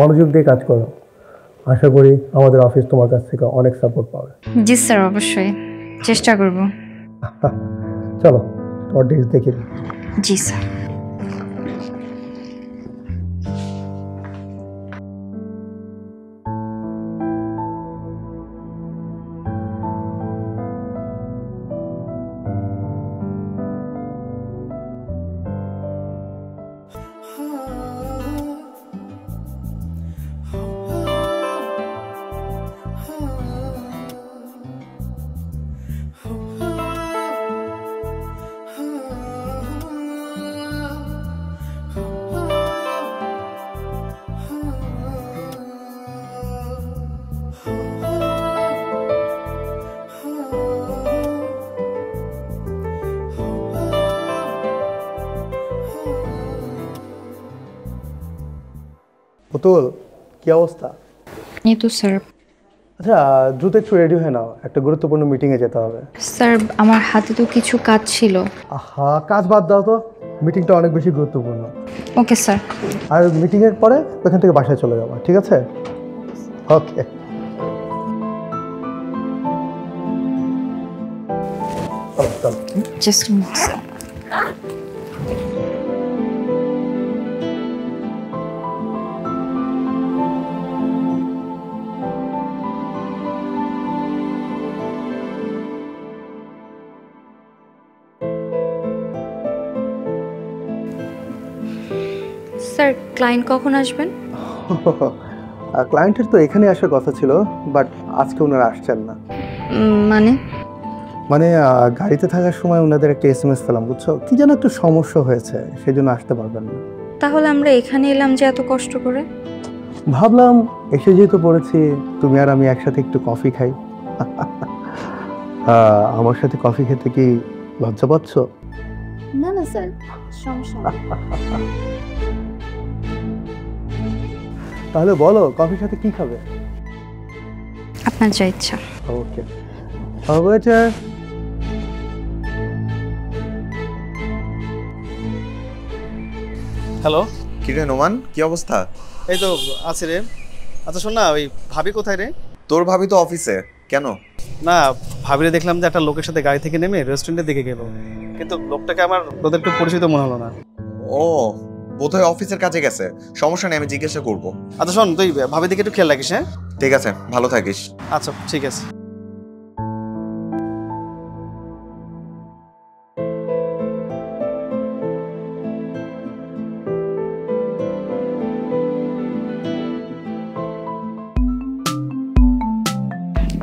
মনোযোগ দিয়ে কাজ করো। আশা করি আমাদের অফিস তোমার কাছ থেকে অনেক সাপোর্ট পাবে। জি স্যার, অবশ্যই চেষ্টা করব। চলো তোমার ডিটেলস দেখি। জি স্যার। পুতুল, কি অবস্থা? এই তো স্যার। আচ্ছা, দ্রুত একটু রেডি হয়ে নাও, একটা গুরুত্বপূর্ণ মিটিংয়ে যেতে হবে। স্যার আমার হাতে তো কিছু কাজ ছিল। আহা, কাজ বাদ দাও তো, মিটিংটা অনেক বেশি গুরুত্বপূর্ণ। Okay sir. আর মিটিংয়ের পরে ওখান থেকে বাসায় চলে যাবো, ঠিক আছে? Okay. Just minute sir. Sir client কখন আসবেন? ক্লায়েন্টের তো এখানে আসার কথা ছিল, বাট আজকে ওনারা আসছেন না। মানে? মানে গাড়িতে থাকার সময় ওনাদের একটা এসএমএস পেলাম, বুঝছো? কি যেন একটু সমস্যা হয়েছে, সেই জন্য আসতে পারবেন না। তাহলে আমরা এখানে এলাম যে এত কষ্ট করে? ভাবলাম এসে যেহেতু পড়েছি, তুমি আর আমি একসাথে একটু কফি খাই। আমার সাথে কফি খেতে কি লজ্জা পাচ্ছ? না না স্যার, সমস্যা নেই। তাহলে বলো, কফির সাথে কি খাবে? আপনার যা ইচ্ছা। ওকে, ওয়েটার। হ্যালো। কি রে নোমান, কি অবস্থা? এই তো আছে রে। আচ্ছা শোন না, ওই ভাবি কোথায় রে? তোর ভাবি তো অফিসে। কেন? না, ভাবিরে দেখলাম যে একটা লোকের সাথে গাড়ি থেকে নেমে রেস্টুরেন্টের দিকে গেল, কিন্তু লোকটাকে আমার তোদের একটু পরিচিত মনে হলো না। ও, বোধহয় অফিসের কাজে গেছে। সমস্যা নেই, আমি জিজ্ঞাসা করবো। আচ্ছা শোন, তুই ভাবির দিকে একটু খেয়াল রাখিস। হ্যাঁ ঠিক আছে, ভালো থাকিস। আচ্ছা ঠিক আছে।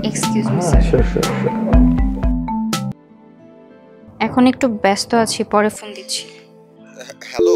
এক্সকিউজ মি স্যার, এখন একটু ব্যস্ত আছি, পরে ফোন দিচ্ছি। হ্যালো।